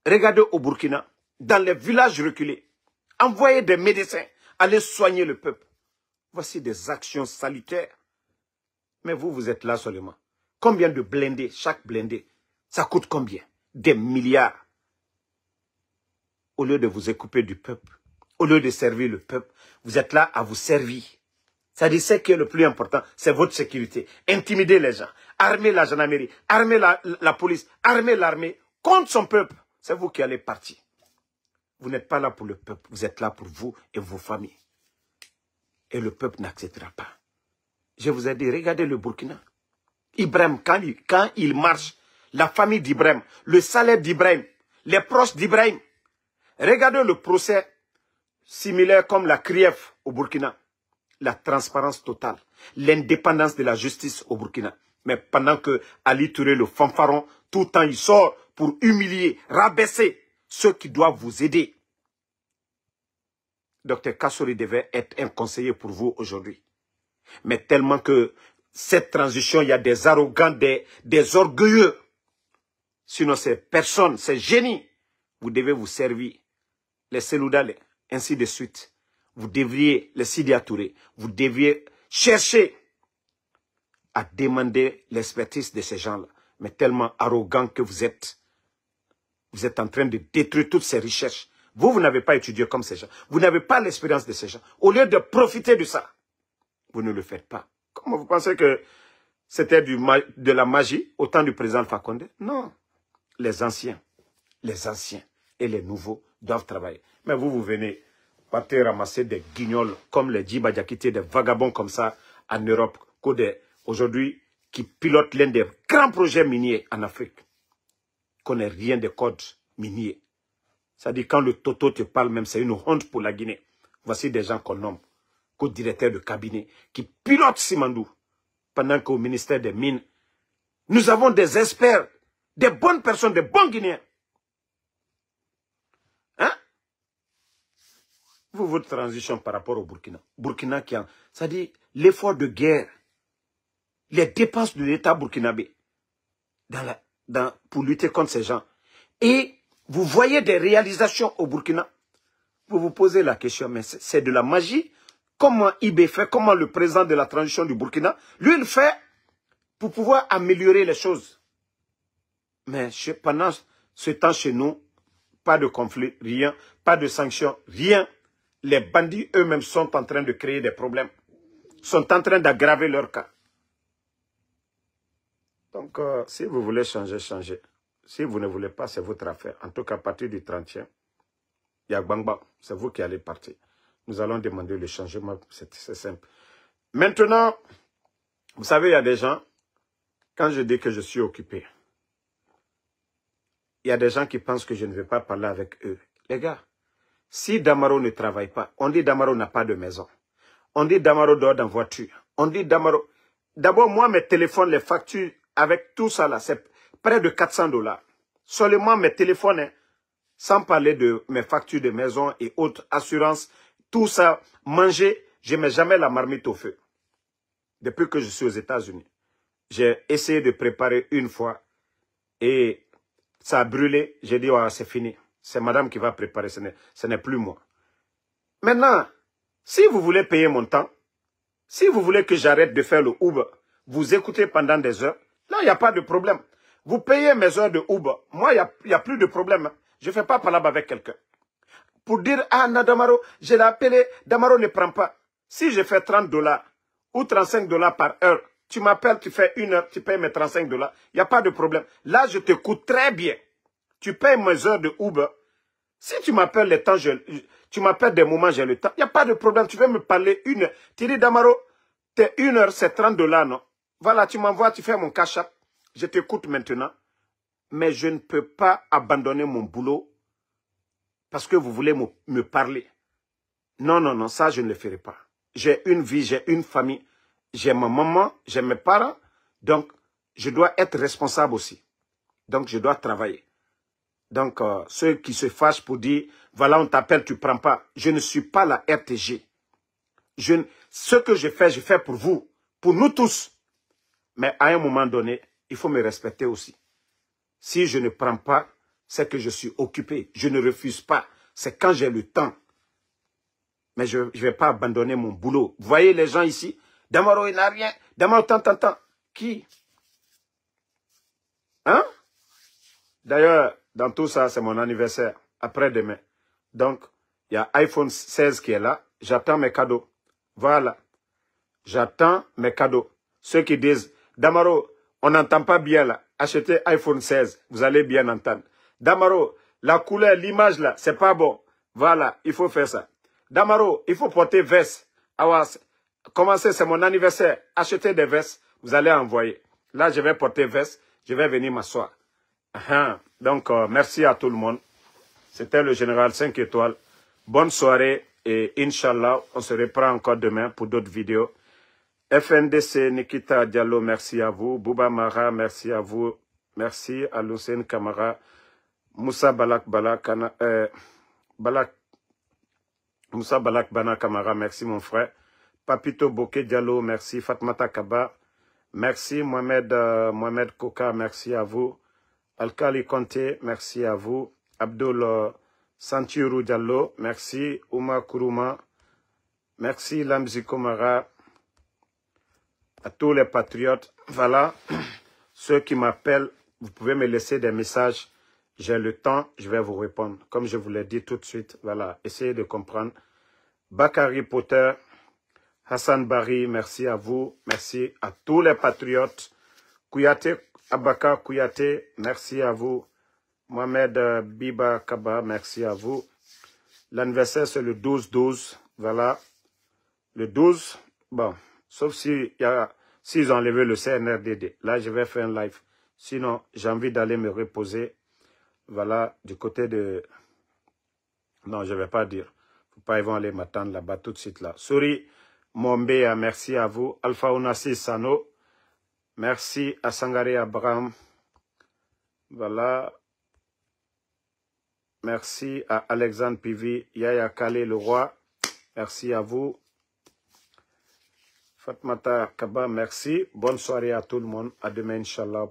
A: Regardez au Burkina, dans les villages reculés, envoyer des médecins, aller soigner le peuple. Voici des actions salutaires. Mais vous êtes là seulement. Combien de blindés, chaque blindé, ça coûte combien? Des milliards. au lieu de vous occuper du peuple, au lieu de servir le peuple, vous êtes là à vous servir. C'est-à-dire, ce qui est le plus important, c'est votre sécurité. Intimider les gens, armer la gendarmerie, armer la police, armer l'armée contre son peuple. C'est vous qui allez partir. Vous n'êtes pas là pour le peuple, vous êtes là pour vous et vos familles. Et le peuple n'acceptera pas. Je vous ai dit, regardez le Burkina. Ibrahim, quand il marche, la famille d'Ibrahim, le salaire d'Ibrahim, les proches d'Ibrahim. Regardez le procès similaire comme la CRIEF au Burkina. La transparence totale, l'indépendance de la justice au Burkina. Mais pendant que Ali Touré, le fanfaron, tout le temps il sort pour humilier, rabaisser ceux qui doivent vous aider. Dr Kassori devait être un conseiller pour vous aujourd'hui. Mais tellement que cette transition, il y a des arrogants, des orgueilleux. Sinon, ces personnes, ces génies, vous devez vous servir. Les Seloudal, ainsi de suite. Vous devriez, les Sidi Touré, vous devriez chercher à demander l'expertise de ces gens-là. Mais tellement arrogants que vous êtes en train de détruire toutes ces recherches. Vous n'avez pas étudié comme ces gens. Vous n'avez pas l'expérience de ces gens. Au lieu de profiter de ça, vous ne le faites pas. Comment vous pensez que c'était de la magie au temps du président Alpha Condé? Non. Les anciens et les nouveaux doivent travailler. Mais vous venez partir ramasser des guignols comme les Djiba Diakité, des vagabonds comme ça en Europe, aujourd'hui, qui pilotent l'un des grands projets miniers en Afrique. Connaît rien des codes miniers. C'est-à-dire quand le Toto te parle même, c'est une honte pour la Guinée. Voici des gens qu'on nomme co-directeurs de cabinet qui pilotent Simandou. Pendant qu'au ministère des Mines, nous avons des experts, des bonnes personnes, des bons Guinéens. Hein? Votre transition par rapport au Burkina. Burkina qui a, c'est-à-dire l'effort de guerre, les dépenses de l'État burkinabé pour lutter contre ces gens. Et vous voyez des réalisations au Burkina. Vous vous posez la question, mais c'est de la magie. Comment IB fait, comment le président de la transition du Burkina, lui, il fait pour pouvoir améliorer les choses. Mais pendant ce temps chez nous, pas de conflit, rien, pas de sanctions, rien. Les bandits eux-mêmes sont en train de créer des problèmes, sont en train d'aggraver leur cas. Donc, si vous voulez changer, changez. Si vous ne voulez pas, c'est votre affaire. En tout cas, à partir du 30e, il y a Gbangba, c'est vous qui allez partir. Nous allons demander le changement, c'est simple. Maintenant, vous savez, il y a des gens, quand je dis que je suis occupé, il y a des gens qui pensent que je ne vais pas parler avec eux. Les gars, si Damaro ne travaille pas, on dit Damaro n'a pas de maison. On dit Damaro dort dans voiture. On dit Damaro... D'abord, moi, mes téléphones, les factures, avec tout ça là, c'est près de 400 $. Seulement mes téléphones, hein, sans parler de mes factures de maison et autres assurances, tout ça, manger, je ne mets jamais la marmite au feu. Depuis que je suis aux États-Unis. J'ai essayé de préparer une fois et ça a brûlé. J'ai dit, oh, c'est fini. C'est madame qui va préparer, ce n'est plus moi. Maintenant, si vous voulez payer mon temps, si vous voulez que j'arrête de faire le Uber, vous écoutez pendant des heures, là, il n'y a pas de problème. Vous payez mes heures de Uber. Moi, il n'y a plus de problème. Je ne fais pas parler avec quelqu'un. Pour dire, ah, non, Damaro, je l'ai appelé, Damaro ne prend pas. Si je fais 30 $ ou 35 $ par heure, tu m'appelles, tu fais une heure, tu payes mes 35 $, il n'y a pas de problème. Là, je te coûte très bien. Tu payes mes heures de Uber. Si tu m'appelles les temps, tu m'appelles des moments, j'ai le temps, il n'y a pas de problème. Tu veux me parler une heure. Tu dis, Damaro, t'es une heure, c'est 30 $, non? Voilà, tu m'envoies, tu fais mon cash-up. Je t'écoute maintenant. Mais je ne peux pas abandonner mon boulot parce que vous voulez me parler. Non, non, non, ça, je ne le ferai pas. J'ai une vie, j'ai une famille. J'ai ma maman, j'ai mes parents. Donc, je dois être responsable aussi. Donc, je dois travailler. Donc, ceux qui se fâchent pour dire, voilà, on t'appelle, tu ne prends pas. Je ne suis pas la RTG. Ce que je fais pour vous, pour nous tous. Mais à un moment donné, il faut me respecter aussi. Si je ne prends pas, c'est que je suis occupé. Je ne refuse pas. C'est quand j'ai le temps. Mais je ne vais pas abandonner mon boulot. Vous voyez les gens ici? Damaro, il n'a rien. Damaro, tant. Qui? Hein? D'ailleurs, dans tout ça, c'est mon anniversaire. Après-demain. Donc, il y a iPhone 16 qui est là. J'attends mes cadeaux. Voilà. J'attends mes cadeaux. Ceux qui disent, Damaro, on n'entend pas bien là. Achetez iPhone 16. Vous allez bien entendre. Damaro, la couleur, l'image là, c'est pas bon. Voilà, il faut faire ça. Damaro, il faut porter veste. Commencez, c'est mon anniversaire. Achetez des vestes. Vous allez envoyer. Là, je vais porter veste. Je vais venir m'asseoir. Donc, merci à tout le monde. C'était le général 5 étoiles. Bonne soirée et Inch'Allah, on se reprend encore demain pour d'autres vidéos. FNDC, Nikita Diallo, merci à vous. Bouba Mara, merci à vous. Merci à Lucien Kamara. Moussa Balak Moussa Balak Bana Kamara, merci mon frère. Papito Bokeh Diallo, merci. Fatmata Kaba, merci. Mohamed Koka, merci à vous. Alkali Conte, merci à vous. Abdul Santiru Diallo, merci. Ouma Kourouma, merci. Lamzi Komara, à tous les patriotes. Voilà, ceux qui m'appellent, vous pouvez me laisser des messages. J'ai le temps, je vais vous répondre. Comme je vous l'ai dit tout de suite, voilà, essayez de comprendre. Bakary Potter, Hassan Bari, merci à vous. Merci à tous les patriotes. Kouyaté, Abaka Kouyaté, merci à vous. Mohamed Biba Kaba, merci à vous. L'anniversaire, c'est le 12-12. Voilà. Le 12, bon, sauf s'ils ont enlevé le CNRDD. Là, je vais faire un live. Sinon, j'ai envie d'aller me reposer. Voilà, du côté de... Non, je ne vais pas dire. Faut pas, ils vont aller m'attendre là-bas tout de suite là. Souri Mombea, merci à vous. Alpha Onassi Sano, merci à Sangare Abraham. Voilà. Merci à Alexandre Pivi, Yaya Kale le roi. Merci à vous. Fatmata Kaba, merci. Bonne soirée à tout le monde. À demain, Inch'Allah.